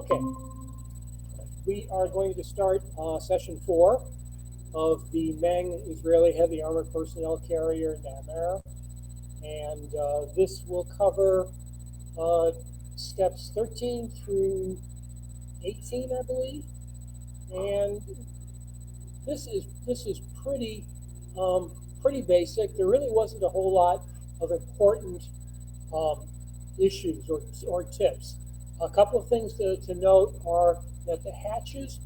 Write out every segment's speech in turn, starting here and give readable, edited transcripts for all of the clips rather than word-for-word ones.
Okay, we are going to start session 4 of the MENG Israeli Heavy Armored Personnel Carrier Namer, and this will cover steps 13 through 18, I believe. And this is pretty basic. There really wasn't a whole lot of important issues or tips. A couple of things to note are that the hatches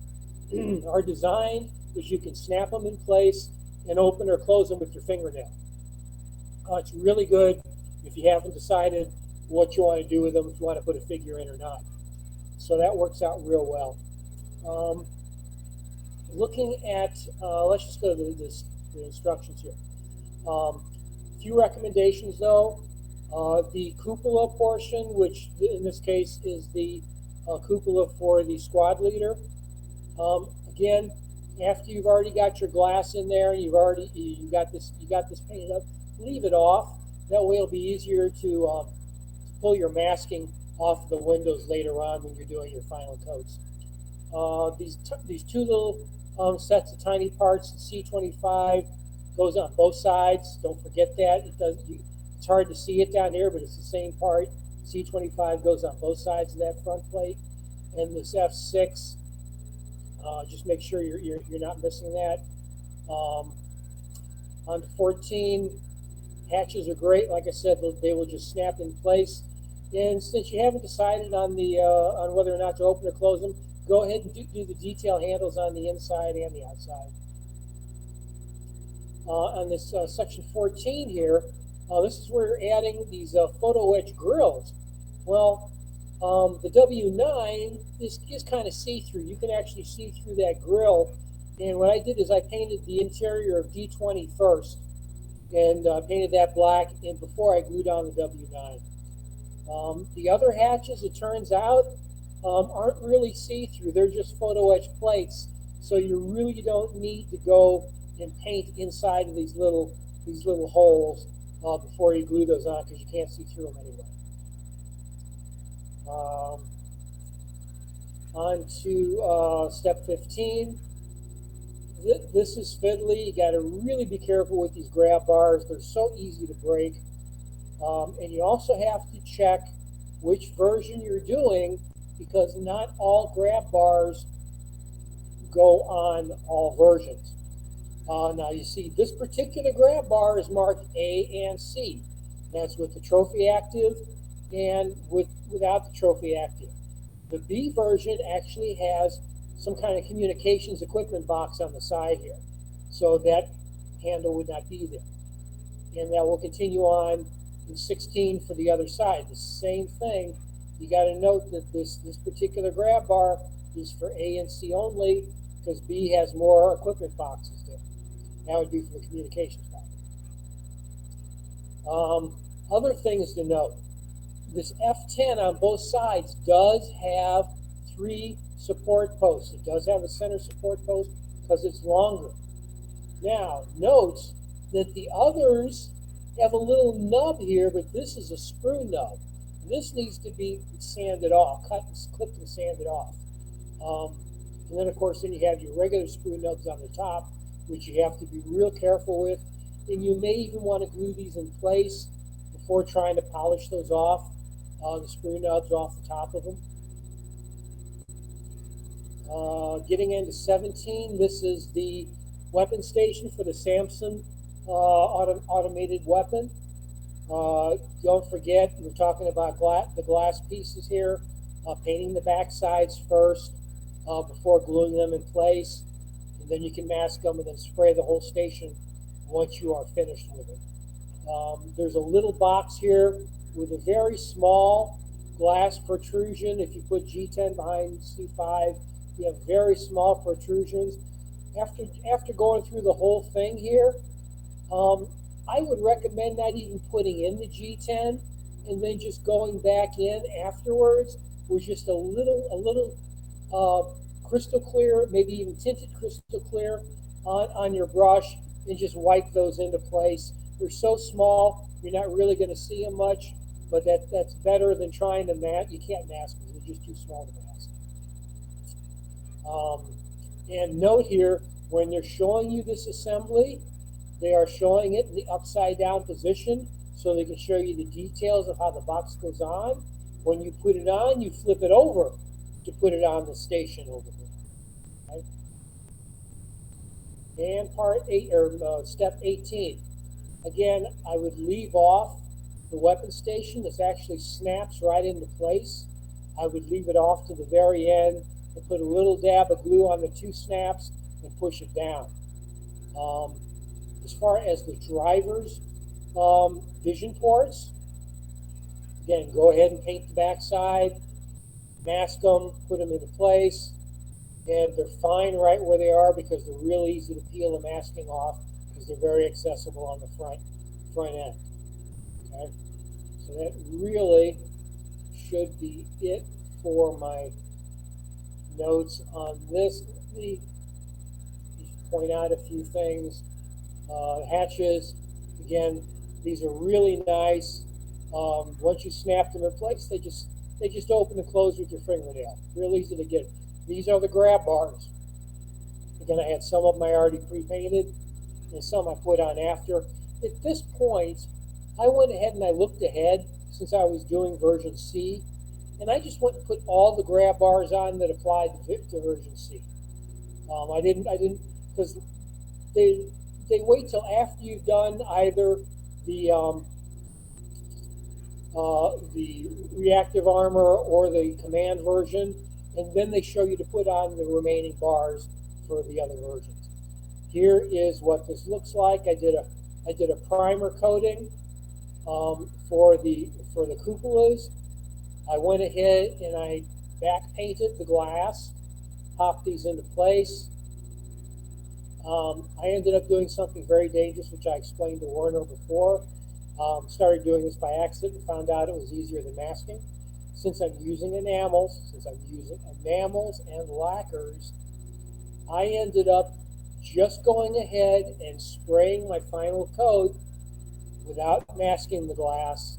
are designed as you can snap them in place and open or close them with your fingernail. It's really good if you haven't decided what you want to do with them, if you want to put a figure in or not. So that works out real well. Looking at, let's just go to the instructions here. Few recommendations though. The cupola portion, which in this case is the cupola for the squad leader. Again, after you've already got your glass in there, you got this painted up, leave it off. That way it'll be easier to pull your masking off the windows later on when you're doing your final coats. These two little sets of tiny parts, the C25 goes on both sides. Don't forget that. It's hard to see it down here, but it's the same part. C25 goes on both sides of that front plate, and this F6. Just make sure you're not missing that. On to 14, hatches are great. Like I said, they will just snap in place. And since you haven't decided on whether or not to open or close them, go ahead and do the detail handles on the inside and the outside. On this section 14 here, this is where you're adding these photo etch grills. Well, the W9 is kind of see-through. You can actually see through that grill. And what I did is I painted the interior of D20 first, and painted that black, and before I glued on the W9. The other hatches, it turns out, aren't really see-through. They're just photo etch plates, so you really don't need to go and paint inside of these little holes before you glue those on, because you can't see through them anyway. On to step 15. This is fiddly. You got to really be careful with these grab bars. They're so easy to break. And you also have to check which version you're doing, because not all grab bars go on all versions. Now you see this particular grab bar is marked A and C. That's with the trophy active and without the trophy active. The B version actually has some kind of communications equipment box on the side here, so that handle would not be there. And that will continue on in 16 for the other side. The same thing. You got to note that this particular grab bar is for A and C only, because B has more equipment boxes there. That would be for the communications box. Other things to note. This F10 on both sides does have 3 support posts. It does have a center support post because it's longer. Now, note that the others have a little nub here, but this is a screw nub. This needs to be sanded off, clipped and sanded off. And then, of course, then you have your regular screw nubs on the top, which you have to be real careful with. And you may even want to glue these in place before trying to polish those off, the screw nubs off the top of them. Getting into 17, this is the weapon station for the Samson automated weapon. Don't forget, we're talking about the glass pieces here, painting the back sides first before gluing them in place. And then you can mask them and then spray the whole station once you are finished with it. There's a little box here with a very small glass protrusion. If you put G10 behind C5, you have very small protrusions. After going through the whole thing here, I would recommend not even putting in the G10 and then just going back in afterwards with just a little crystal clear, maybe even tinted crystal clear on your brush, and just wipe those into place. They're so small, you're not really going to see them much, but that's better than trying to mask. You can't mask them, they're just too small to mask. Um, and note here, when they're showing you this assembly, they are showing it in the upside down position so they can show you the details of how the box goes on. When you put it on, you flip it over to put it on the station over here. Okay? And part 8, or step 18. Again, I would leave off the weapon station. This actually snaps right into place. I would leave it off to the very end and put a little dab of glue on the 2 snaps and push it down. As far as the driver's vision ports, again, go ahead and paint the backside, mask them, put them into place, and they're fine right where they are because they're real easy to peel the masking off because they're very accessible on the front end. Okay, so that really should be it for my notes on this. Let me just point out a few things. Hatches, again, these are really nice. Once you snap them in place, they just open and close with your fingernail. Real easy to get. These are the grab bars. Again, I had some of them I already pre-painted and some I put on after. At this point, I went ahead and I looked ahead since I was doing version C, and I just went and put all the grab bars on that applied to version C. I didn't, because they wait till after you've done either the reactive armor or the command version, and then they show you to put on the remaining bars for the other versions. Here is what this looks like. I did a primer coating for the cupolas. I went ahead and I back painted the glass, popped these into place. I ended up doing something very dangerous, which I explained to Werner before. Started doing this by accident and found out it was easier than masking. Since I'm using enamels and lacquers, I ended up just going ahead and spraying my final coat without masking the glass,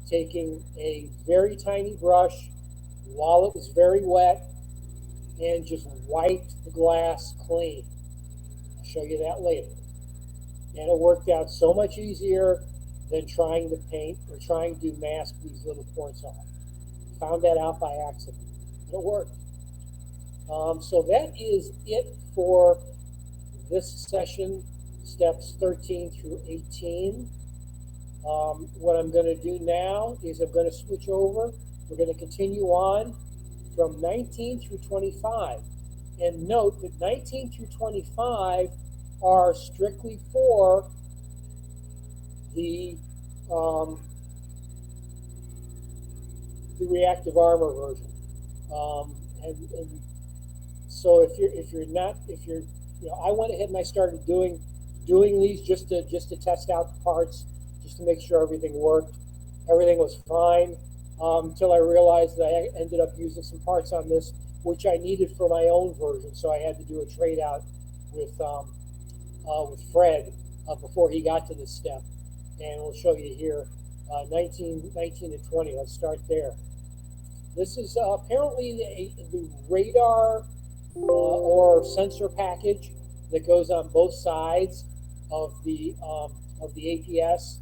taking a very tiny brush while it was very wet and just wiped the glass clean. I'll show you that later. And it worked out so much easier than trying to paint or trying to mask these little ports off. Found that out by accident. And it worked. So that is it for this session, steps 13 through 18. What I'm going to do now is I'm going to switch over. We're going to continue on from 19 through 25. And note that 19 through 25 are strictly for the reactive armor version. And so if you're, I went ahead and I started doing these just to test out the parts, just to make sure everything worked. Everything was fine until I realized that I ended up using some parts on this which I needed for my own version. So I had to do a trade out with Fred before he got to this step. And we'll show you here 19 and 20. Let's start there. This is apparently the radar or sensor package that goes on both sides of the APS.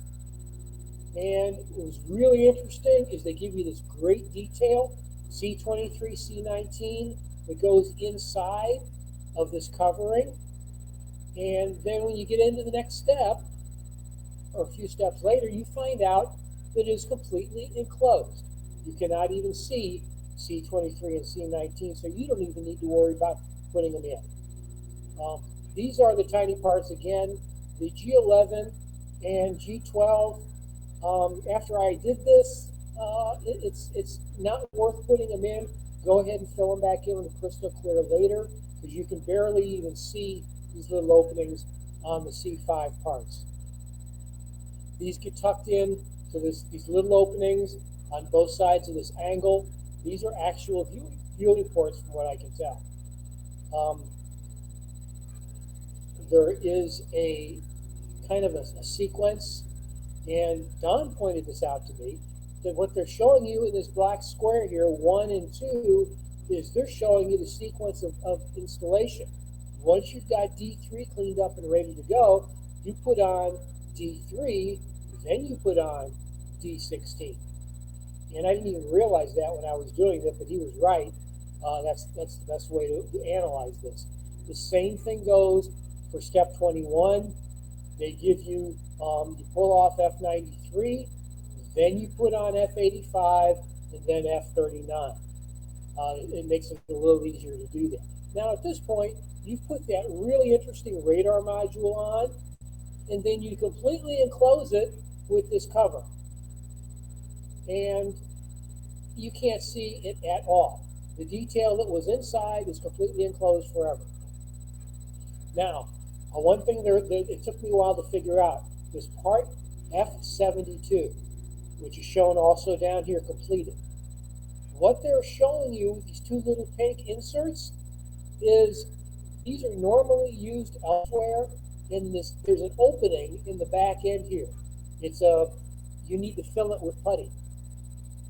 And what was really interesting is they give you this great detail, C23, C19, that goes inside of this covering. And then when you get into the next step, or a few steps later, you find out that it is completely enclosed. You cannot even see C23 and C19, so you don't even need to worry about putting them in. These are the tiny parts again, the G11 and G12. After I did this, it's not worth putting them in. Go ahead and fill them back in with crystal clear later, because you can barely even see these little openings on the C5 parts. These get tucked in to these little openings on both sides of this angle. These are actual viewing ports from what I can tell. There is a kind of a sequence, and Don pointed this out to me, that what they're showing you in this black square here, 1 and 2, is they're showing you the sequence of installation. Once you've got D3 cleaned up and ready to go, you put on D3, then you put on D16. And I didn't even realize that when I was doing it, but he was right. That's the best way to analyze this. The same thing goes for step 21. They give you, you pull off F93, then you put on F85, and then F39. It makes it a little easier to do that. Now at this point, you've put that really interesting radar module on, and then you completely enclose it with this cover. And you can't see it at all. The detail that was inside is completely enclosed forever. Now, one thing that it took me a while to figure out, this part F72, which is shown also down here completed. What they're showing you with these two little pink inserts is these are normally used elsewhere in this. There's an opening in the back end here. You need to fill it with putty.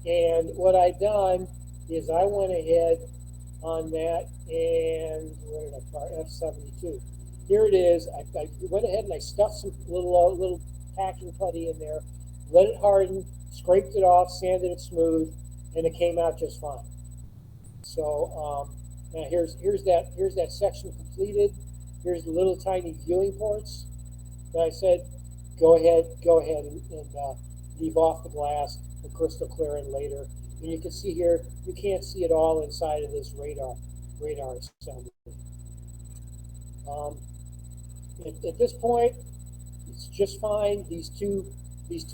And what I've done is I went ahead on that, and where did I start? F72. Here it is. I went ahead and I stuffed some little packing putty in there, let it harden, scraped it off, sanded it smooth, and it came out just fine. So now here's that section completed. Here's the little tiny viewing ports that I said go ahead and leave off the glass and crystal clear in later. And you can see here, you can't see it all inside of this radar assembly. At this point, it's just fine. These two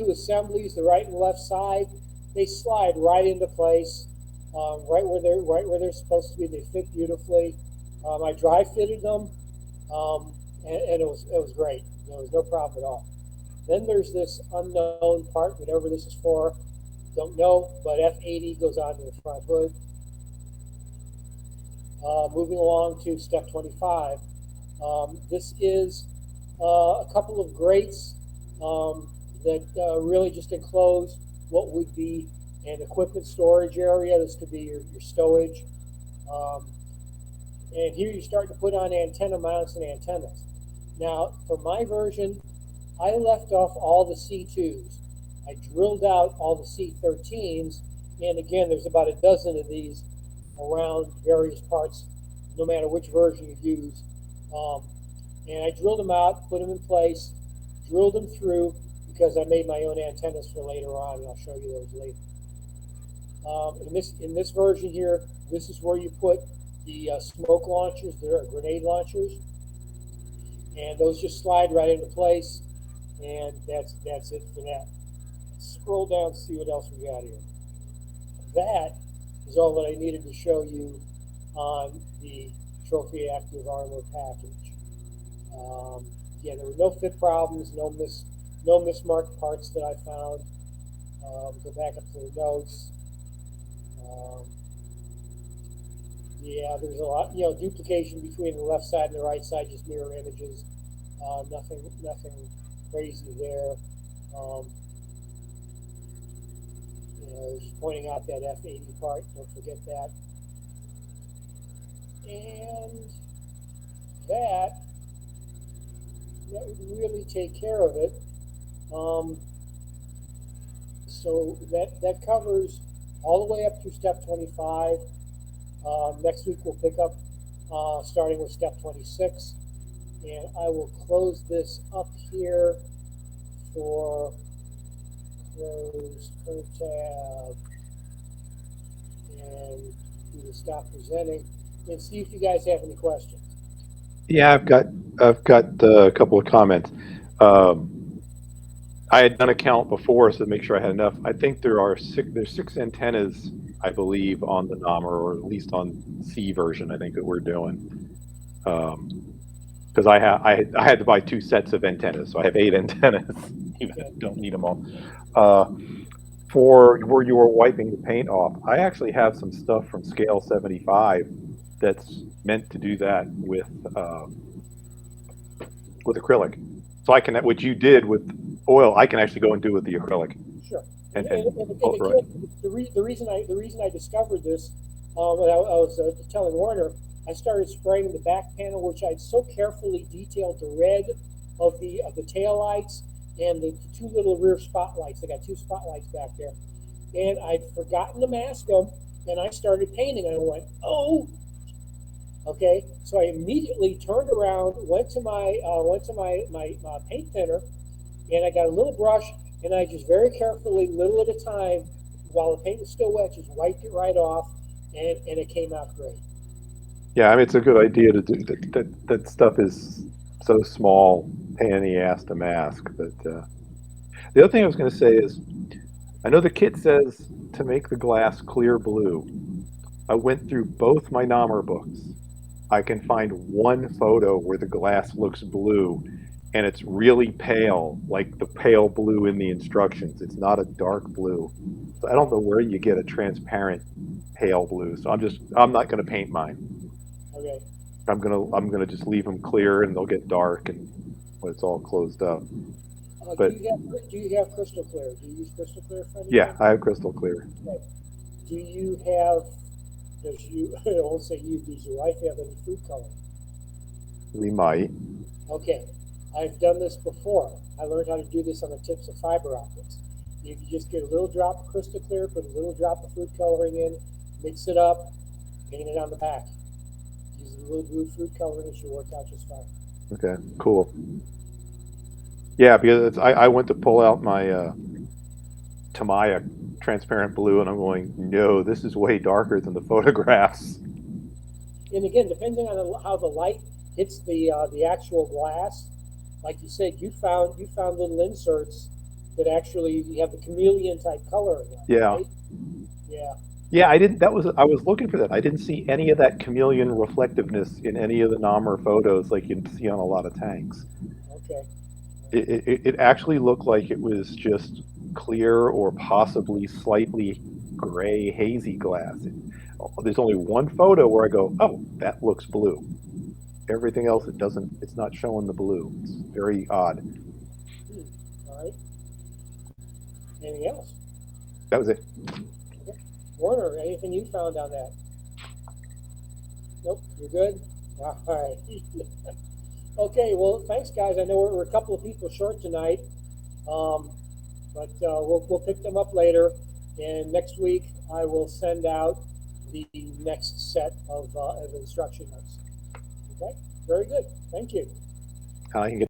assemblies, the right and left side, they slide right into place, right where they're supposed to be. They fit beautifully. I dry fitted them, and it was great. There was no problem at all. Then there's this unknown part, whatever this is for, don't know, but F80 goes onto the front hood. Moving along to step 25. This is a couple of grates that really just enclose what would be an equipment storage area. This could be your stowage. And here you're starting to put on antenna mounts and antennas. Now, for my version, I left off all the C2s. I drilled out all the C13s, and again, there's about a dozen of these around various parts, no matter which version you use. And I drilled them out, put them in place, drilled them through, because I made my own antennas for later on, and I'll show you those later. In this version here, this is where you put the smoke launchers, they're grenade launchers, and those just slide right into place, and that's it for that. Let's scroll down and see what else we got here. That is all that I needed to show you on the Trophy Active Armor package. Yeah, there were no fit problems, no mismarked parts that I found. Go back up to the notes. Yeah, there's a lot, duplication between the left side and the right side, just mirror images. Nothing crazy there. Just pointing out that F80 part, don't forget that. And that would really take care of it. So that covers all the way up through step 25. Next week we'll pick up starting with step 26, and I will close this up here for close curve tab and do the stop presenting and see if you guys have any questions. Yeah, I've got a couple of comments. I had done a count before, so to make sure I had enough. I think there's six antennas, I believe, on the Namer, or at least on C version, I think, that we're doing. Because I had to buy 2 sets of antennas, so I have 8 antennas, even if I don't need them all. For where you were wiping the paint off, I actually have some stuff from Scale 75 that's meant to do that with acrylic. So I can, what you did with oil, I can actually go and do with the acrylic. Sure. And again, the reason I discovered this when I was telling Warner, I started spraying the back panel, which I'd so carefully detailed the red of the tail lights and the two little rear spotlights. I got two spotlights back there, and I'd forgotten to mask them, and I started painting. And I went, oh, okay. So I immediately turned around, went to my paint thinner, and I got a little brush, and I just very carefully, little at a time, while the paint was still wet, just wiped it right off, and it came out great. Yeah, I mean, it's a good idea to do that. That stuff is so small, pain in the ass to mask. But the other thing I was going to say is, I know the kit says to make the glass clear blue. I went through both my Namer books. I can find one photo where the glass looks blue, and it's really pale, like the pale blue in the instructions. It's not a dark blue. So I don't know where you get a transparent pale blue. So I'm not going to paint mine. Okay. I'm gonna just leave them clear, and they'll get dark and when it's all closed up. But Do you have crystal clear? Do you use crystal clear for anything? yeah, I have crystal clear. Okay. Do you have? Does you? I won't say you. Does your wife have any food coloring? We might. Okay. I've done this before. I learned how to do this on the tips of fiber optics. You just get a little drop of crystal clear, put a little drop of food coloring in, mix it up, paint it on the back. Use a little blue food coloring, it should work out just fine. Okay, cool. Yeah, because I went to pull out my Tamiya transparent blue, and I'm going, no, this is way darker than the photographs. And again, depending on how the light hits the actual glass, like you said, you found little inserts that actually have the chameleon type color in them. Yeah. Right? Yeah. Yeah, I didn't. I was looking for that. I didn't see any of that chameleon reflectiveness in any of the Namer photos, like you see on a lot of tanks. Okay. It actually looked like it was just clear or possibly slightly gray, hazy glass. There's only one photo where I go, oh, that looks blue. Everything else, it doesn't. It's not showing the blue. It's very odd. All right. Anything else? That was it. Okay. Warner, anything you found on that? Nope. You're good. All right. Okay. Well, thanks, guys. I know we're a couple of people short tonight, but we'll pick them up later. And next week, I will send out the next set of instruction notes. Okay. Very good. Thank you. I can get